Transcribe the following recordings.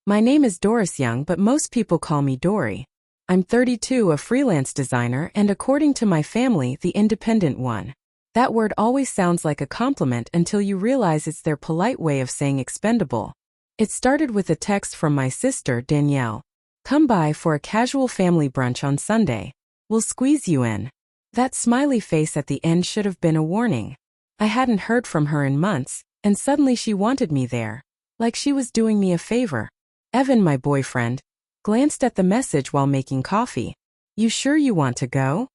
My name is Doris Young, but most people call me Dory. I'm 32, a freelance designer, and according to my family, the independent one. That word always sounds like a compliment until you realize it's their polite way of saying expendable. It started with a text from my sister, Danielle. Come by for a casual family brunch on Sunday. We'll squeeze you in. That smiley face at the end should have been a warning. I hadn't heard from her in months, and suddenly she wanted me there. Like she was doing me a favor. Evan, my boyfriend, glanced at the message while making coffee. You sure you want to go?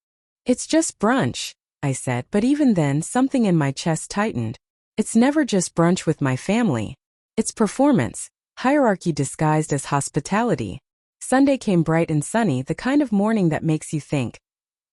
It's just brunch, I said, but even then something in my chest tightened. It's never just brunch with my family. It's performance, hierarchy disguised as hospitality. Sunday came bright and sunny, the kind of morning that makes you think,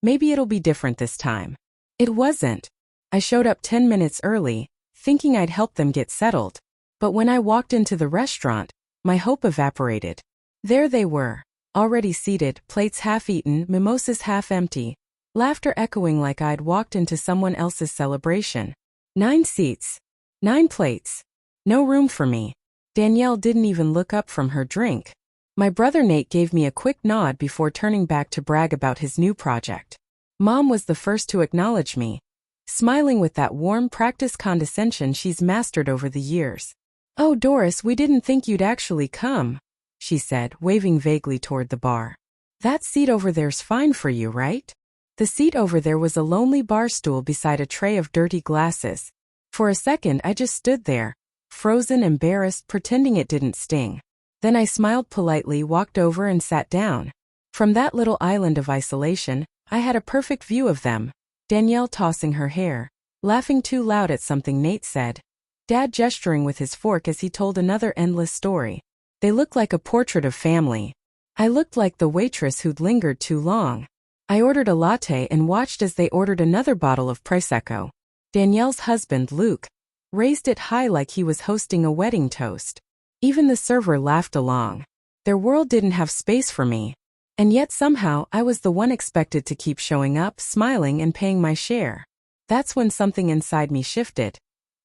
maybe it'll be different this time. It wasn't. I showed up 10 minutes early, thinking I'd help them get settled. But when I walked into the restaurant, my hope evaporated. There they were, already seated, plates half-eaten, mimosas half-empty, laughter echoing like I'd walked into someone else's celebration. 9 seats. 9 plates. No room for me. Danielle didn't even look up from her drink. My brother Nate gave me a quick nod before turning back to brag about his new project. Mom was the first to acknowledge me, smiling with that warm, practiced condescension she's mastered over the years. Oh, Doris, we didn't think you'd actually come, she said, waving vaguely toward the bar. That seat over there's fine for you, right? The seat over there was a lonely bar stool beside a tray of dirty glasses. For a second I just stood there, frozen, embarrassed, pretending it didn't sting. Then I smiled politely, walked over and sat down. From that little island of isolation, I had a perfect view of them. Danielle tossing her hair, laughing too loud at something Nate said. Dad gesturing with his fork as he told another endless story. They looked like a portrait of family. I looked like the waitress who'd lingered too long. I ordered a latte and watched as they ordered another bottle of Prosecco. Danielle's husband, Luke, raised it high like he was hosting a wedding toast. Even the server laughed along. Their world didn't have space for me. And yet somehow I was the one expected to keep showing up, smiling and paying my share. That's when something inside me shifted.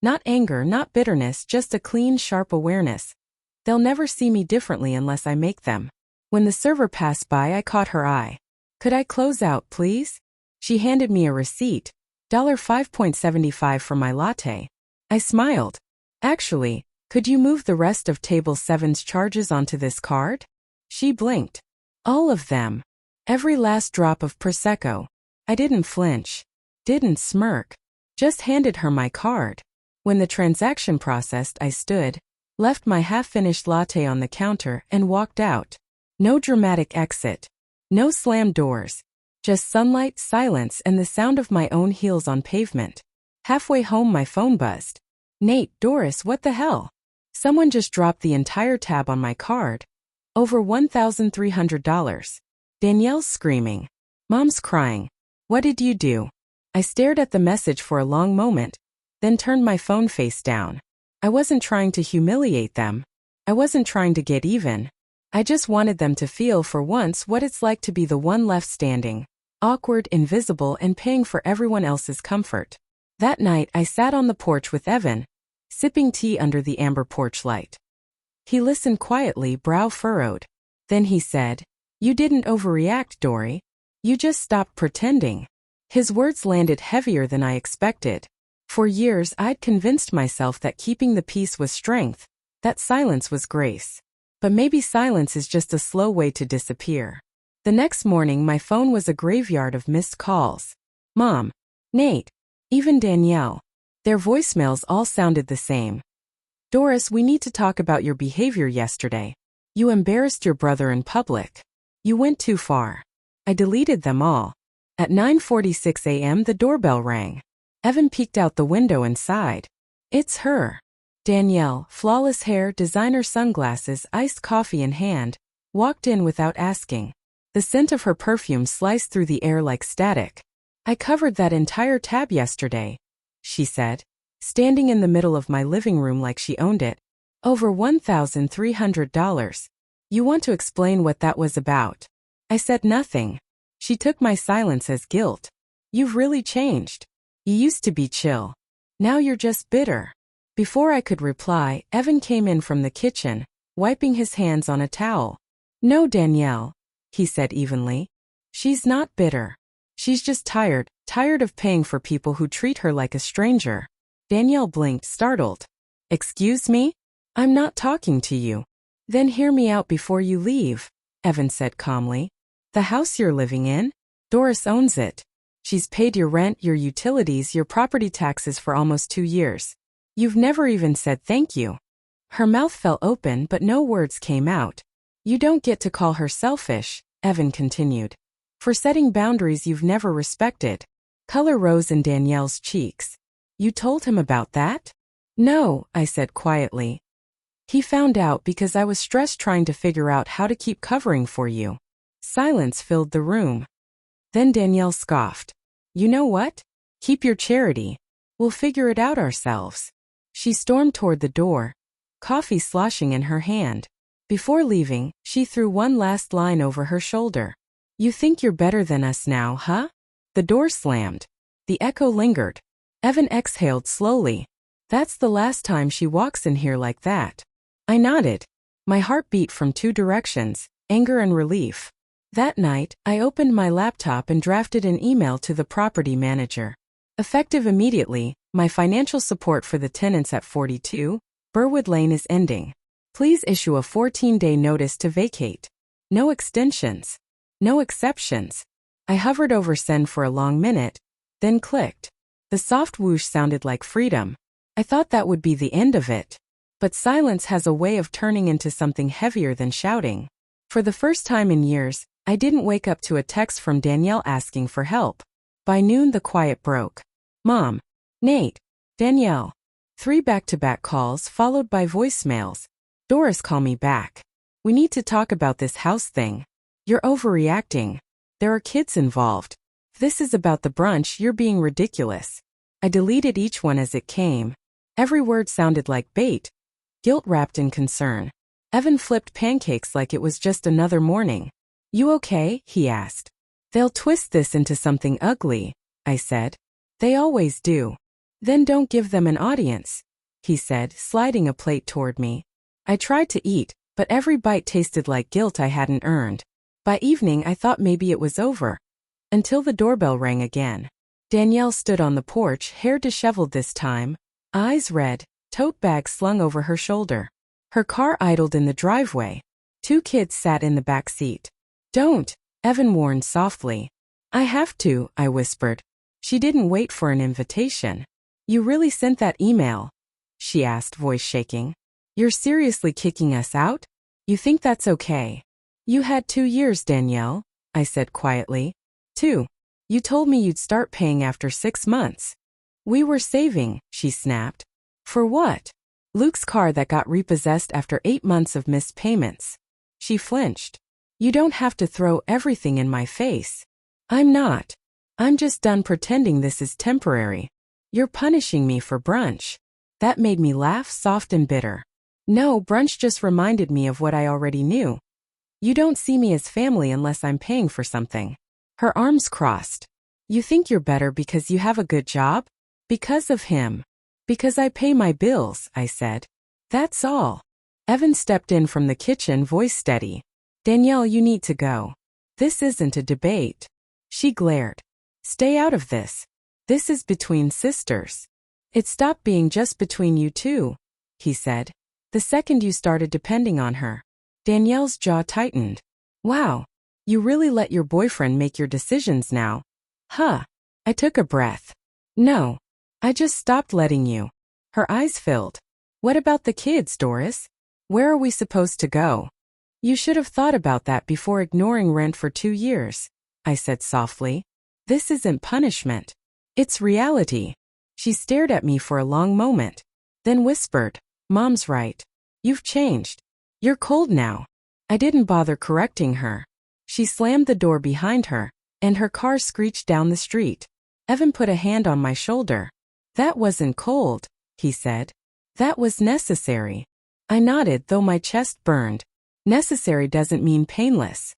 Not anger, not bitterness, just a clean, sharp awareness. They'll never see me differently unless I make them. When the server passed by, I caught her eye. Could I close out, please? She handed me a receipt, $5.75 for my latte. I smiled. Actually, could you move the rest of Table 7's charges onto this card? She blinked. All of them. Every last drop of Prosecco. I didn't flinch. Didn't smirk. Just handed her my card. When the transaction processed, I stood, left my half-finished latte on the counter, and walked out. No dramatic exit. No slammed doors. Just sunlight, silence, and the sound of my own heels on pavement. Halfway home my phone buzzed. Nate, Doris, what the hell? Someone just dropped the entire tab on my card. Over $1,300. Danielle's screaming. Mom's crying. What did you do? I stared at the message for a long moment, then turned my phone face down. I wasn't trying to humiliate them. I wasn't trying to get even. I just wanted them to feel for once what it's like to be the one left standing, awkward, invisible, and paying for everyone else's comfort. That night I sat on the porch with Evan, sipping tea under the amber porch light. He listened quietly, brow furrowed. Then he said, "You didn't overreact, Dory. You just stopped pretending." His words landed heavier than I expected. For years I'd convinced myself that keeping the peace was strength, that silence was grace. But maybe silence is just a slow way to disappear. The next morning my phone was a graveyard of missed calls. Mom, Nate, even Danielle. Their voicemails all sounded the same. Doris, we need to talk about your behavior yesterday. You embarrassed your brother in public. You went too far. I deleted them all. At 9:46 a.m. the doorbell rang. Evan peeked out the window and sighed. It's her. Danielle, flawless hair, designer sunglasses, iced coffee in hand, walked in without asking. The scent of her perfume sliced through the air like static. I covered that entire tab yesterday, she said, standing in the middle of my living room like she owned it. Over $1,300. You want to explain what that was about? I said nothing. She took my silence as guilt. You've really changed. You used to be chill. Now you're just bitter. Before I could reply, Evan came in from the kitchen, wiping his hands on a towel. No, Danielle, he said evenly. She's not bitter. She's just tired of paying for people who treat her like a stranger. Danielle blinked, startled. Excuse me? I'm not talking to you. Then hear me out before you leave, Evan said calmly. The house you're living in? Doris owns it. She's paid your rent, your utilities, your property taxes for almost 2 years. You've never even said thank you. Her mouth fell open but no words came out. You don't get to call her selfish, Evan continued. For setting boundaries you've never respected. Color rose in Danielle's cheeks. You told him about that? No, I said quietly. He found out because I was stressed trying to figure out how to keep covering for you. Silence filled the room. Then Danielle scoffed. You know what? Keep your charity. We'll figure it out ourselves. She stormed toward the door, coffee sloshing in her hand. Before leaving, she threw one last line over her shoulder. You think you're better than us now, huh? The door slammed. The echo lingered. Evan exhaled slowly. That's the last time she walks in here like that. I nodded. My heart beat from 2 directions, anger and relief. That night, I opened my laptop and drafted an email to the property manager. Effective immediately, my financial support for the tenants at 42 Burwood Lane is ending. Please issue a 14-day notice to vacate. No extensions. No exceptions. I hovered over send for a long minute, then clicked. The soft whoosh sounded like freedom. I thought that would be the end of it. But silence has a way of turning into something heavier than shouting. For the first time in years, I didn't wake up to a text from Danielle asking for help. By noon the quiet broke. Mom. Nate. Danielle. 3 back-to-back calls followed by voicemails. Doris, call me back. We need to talk about this house thing. You're overreacting. There are kids involved. If this is about the brunch, you're being ridiculous. I deleted each one as it came. Every word sounded like bait. Guilt wrapped in concern. Evan flipped pancakes like it was just another morning. You okay? He asked. They'll twist this into something ugly, I said. They always do. Then don't give them an audience, he said, sliding a plate toward me. I tried to eat, but every bite tasted like guilt I hadn't earned. By evening I thought maybe it was over. Until the doorbell rang again. Danielle stood on the porch, hair disheveled this time, eyes red, tote bag slung over her shoulder. Her car idled in the driveway. 2 kids sat in the back seat. Don't, Evan warned softly. I have to, I whispered. She didn't wait for an invitation. You really sent that email? She asked, voice shaking. You're seriously kicking us out? You think that's okay? You had 2 years, Danielle, I said quietly. 2. You told me you'd start paying after 6 months. We were saving, she snapped. For what? Luke's car that got repossessed after 8 months of missed payments. She flinched. You don't have to throw everything in my face. I'm not. I'm just done pretending this is temporary. You're punishing me for brunch. That made me laugh, soft and bitter. No, brunch just reminded me of what I already knew. You don't see me as family unless I'm paying for something. Her arms crossed. You think you're better because you have a good job? Because of him. Because I pay my bills, I said. That's all. Evan stepped in from the kitchen, voice steady. Danielle, you need to go. This isn't a debate. She glared. Stay out of this. This is between sisters. It stopped being just between you two, he said. The second you started depending on her. Danielle's jaw tightened. Wow. You really let your boyfriend make your decisions now. Huh. I took a breath. No. I just stopped letting you. Her eyes filled. What about the kids, Doris? Where are we supposed to go? You should have thought about that before ignoring rent for 2 years, I said softly. This isn't punishment. It's reality. She stared at me for a long moment, then whispered, Mom's right. You've changed. You're cold now. I didn't bother correcting her. She slammed the door behind her, and her car screeched down the street. Evan put a hand on my shoulder. That wasn't cold, he said. That was necessary. I nodded, though my chest burned. Necessary doesn't mean painless.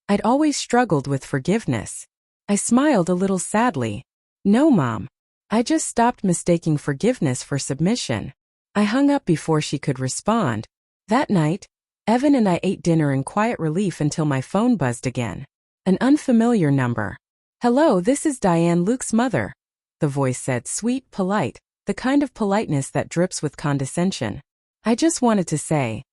I'd always struggled with forgiveness. I smiled a little sadly. No, Mom. I just stopped mistaking forgiveness for submission. I hung up before she could respond. That night, Evan and I ate dinner in quiet relief until my phone buzzed again. An unfamiliar number. "Hello, this is Diane, Luke's mother," the voice said, sweet, polite, the kind of politeness that drips with condescension. "I just wanted to say,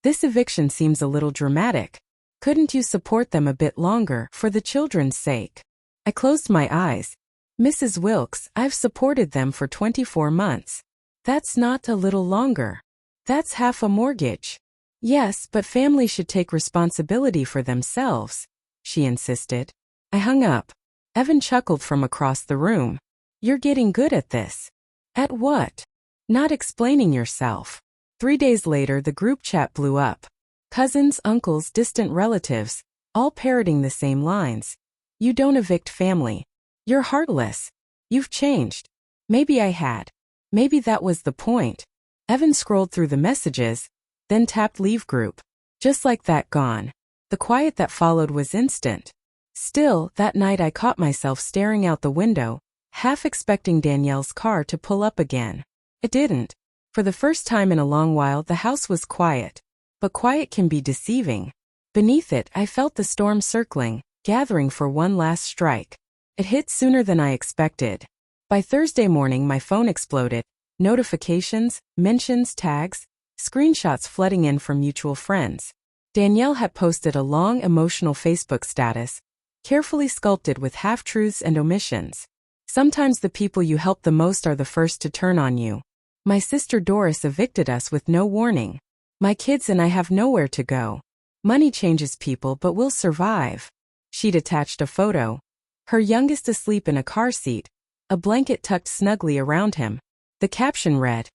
this eviction seems a little dramatic. Couldn't you support them a bit longer, for the children's sake?" I closed my eyes. "Mrs. Wilkes, I've supported them for 24 months. That's not a little longer. That's half a mortgage." "Yes, but families should take responsibility for themselves," she insisted. I hung up. Evan chuckled from across the room. "You're getting good at this." "At what?" "Not explaining yourself." 3 days later, the group chat blew up. Cousins, uncles, distant relatives, all parroting the same lines. "You don't evict family. You're heartless. You've changed." Maybe I had. Maybe that was the point. Evan scrolled through the messages, then tapped leave group. Just like that, gone. The quiet that followed was instant. Still, that night I caught myself staring out the window, half expecting Danielle's car to pull up again. It didn't. For the first time in a long while, the house was quiet. But quiet can be deceiving. Beneath it, I felt the storm circling, gathering for one last strike. It hit sooner than I expected. By Thursday morning, my phone exploded. Notifications, mentions, tags, screenshots flooding in from mutual friends. Danielle had posted a long, emotional Facebook status, carefully sculpted with half-truths and omissions. Sometimes the people you help the most are the first to turn on you. "My sister Doris evicted us with no warning. My kids and I have nowhere to go. Money changes people, but we'll survive." She'd attached a photo. Her youngest asleep in a car seat, a blanket tucked snugly around him. The caption read,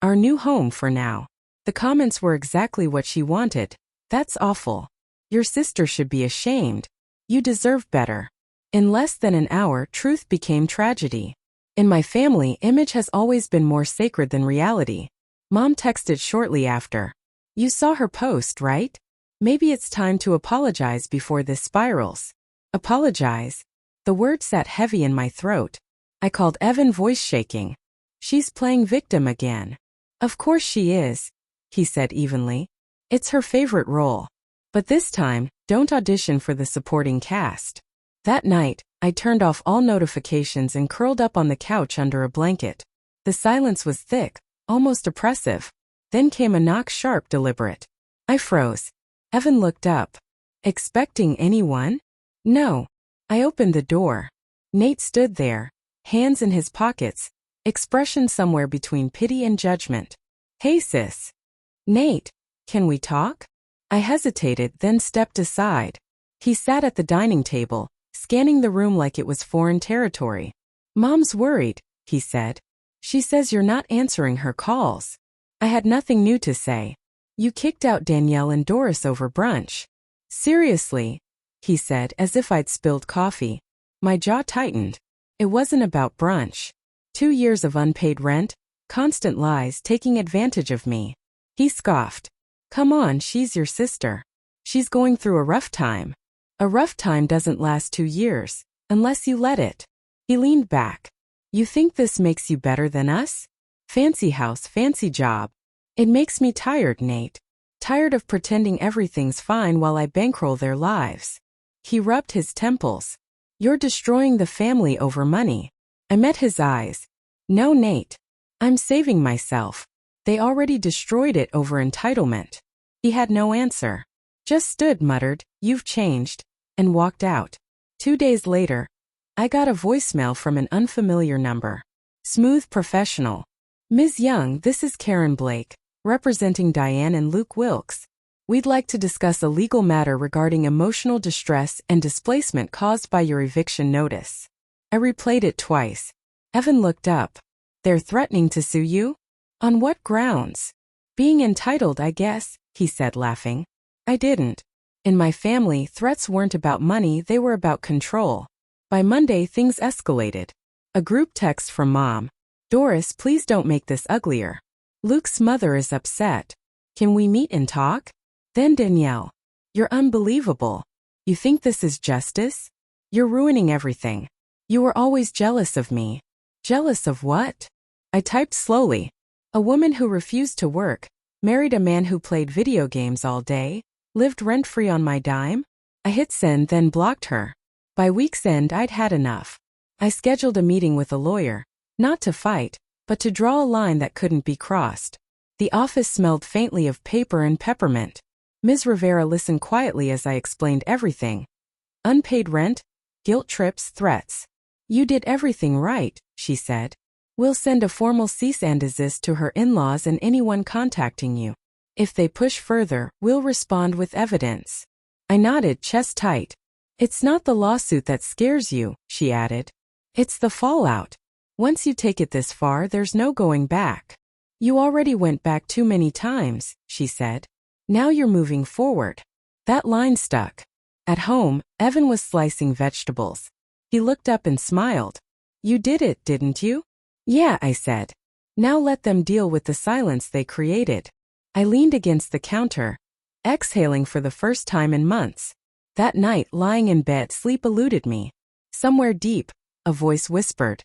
"Our new home for now." The comments were exactly what she wanted. "That's awful. Your sister should be ashamed. You deserve better." In less than an hour, truth became tragedy. In my family, image has always been more sacred than reality. Mom texted shortly after. "You saw her post, right? Maybe it's time to apologize before this spirals." Apologize? The word sat heavy in my throat. I called Evan, voice shaking. "She's playing victim again." "Of course she is," he said evenly. "It's her favorite role. But this time, don't audition for the supporting cast." That night, I turned off all notifications and curled up on the couch under a blanket. The silence was thick, almost oppressive. Then came a knock, sharp, deliberate. I froze. Evan looked up. "Expecting anyone?" "No." I opened the door. Nate stood there, hands in his pockets, expression somewhere between pity and judgment. "Hey sis." "Nate, can we talk?" I hesitated, then stepped aside. He sat at the dining table, scanning the room like it was foreign territory. "Mom's worried," he said. "She says you're not answering her calls." I had nothing new to say. "You kicked out Danielle and Doris over brunch." "Seriously?" he said, as if I'd spilled coffee. My jaw tightened. It wasn't about brunch. 2 years of unpaid rent, constant lies taking advantage of me. He scoffed. "Come on, she's your sister. She's going through a rough time." "A rough time doesn't last 2 years, unless you let it." He leaned back. "You think this makes you better than us? Fancy house, fancy job. It makes me tired, Nate. Tired of pretending everything's fine while I bankroll their lives." He rubbed his temples. "You're destroying the family over money." I met his eyes. "No, Nate. I'm saving myself. They already destroyed it over entitlement." He had no answer. Just stood, muttered, "You've changed," and walked out. 2 days later, I got a voicemail from an unfamiliar number. Smooth, professional. "Ms. Young, this is Karen Blake, representing Diane and Luke Wilkes. We'd like to discuss a legal matter regarding emotional distress and displacement caused by your eviction notice." I replayed it twice. Evan looked up. "They're threatening to sue you? On what grounds?" "Being entitled, I guess," he said, laughing. I didn't. In my family, threats weren't about money, they were about control. By Monday, things escalated. A group text from Mom. "Doris, please don't make this uglier. Luke's mother is upset. Can we meet and talk?" Then Danielle. "You're unbelievable. You think this is justice? You're ruining everything. You were always jealous of me." "Jealous of what?" I typed slowly. "A woman who refused to work, Married a man who played video games all day? Lived rent-free on my dime? I hit send, then blocked her. By week's end, I'd had enough. I scheduled a meeting with a lawyer, not to fight, but to draw a line that couldn't be crossed. The office smelled faintly of paper and peppermint. Ms. Rivera listened quietly as I explained everything. Unpaid rent, guilt trips, threats. You did everything right, she said. We'll send a formal cease and desist to her in-laws and anyone contacting you. If they push further, we'll respond with evidence. I nodded, chest tight. It's not the lawsuit that scares you, she added. It's the fallout. Once you take it this far, there's no going back. You already went back too many times, she said. Now you're moving forward. That line stuck. At home, Evan was slicing vegetables. He looked up and smiled. You did it, didn't you? Yeah, I said. Now let them deal with the silence they created. I leaned against the counter, exhaling for the first time in months. That night, lying in bed, sleep eluded me. Somewhere deep, a voice whispered,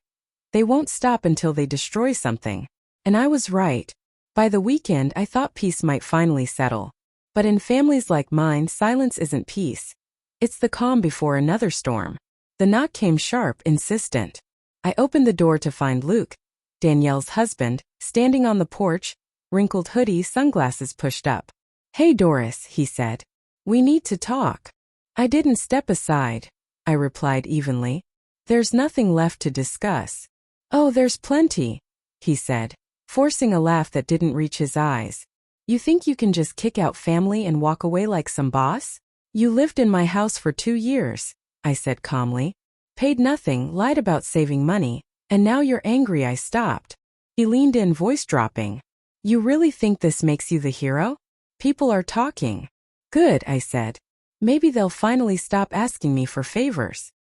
they won't stop until they destroy something. And I was right. By the weekend, I thought peace might finally settle. But in families like mine, silence isn't peace. It's the calm before another storm. The knock came sharp, insistent. I opened the door to find Luke, Danielle's husband, standing on the porch, wrinkled hoodie, sunglasses pushed up. Hey Doris, he said. We need to talk. I didn't step aside, I replied evenly. There's nothing left to discuss. Oh, there's plenty, he said, forcing a laugh that didn't reach his eyes. You think you can just kick out family and walk away like some boss? You lived in my house for 2 years, I said calmly. Paid nothing, lied about saving money, and now you're angry I stopped. He leaned in, voice dropping. You really think this makes you the hero? People are talking. Good, I said. Maybe they'll finally stop asking me for favors.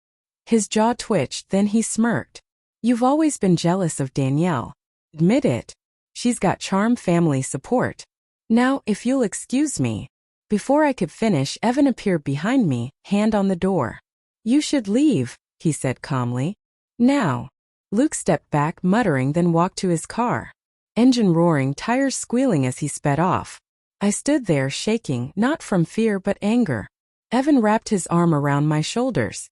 His jaw twitched, then he smirked. You've always been jealous of Danielle. Admit it. She's got charm, family support. Now, if you'll excuse me. Before I could finish, Evan appeared behind me, hand on the door. You should leave, he said calmly. Now. Luke stepped back, muttering, then walked to his car. Engine roaring, tires squealing as he sped off. I stood there, shaking, not from fear but anger. Evan wrapped his arm around my shoulders.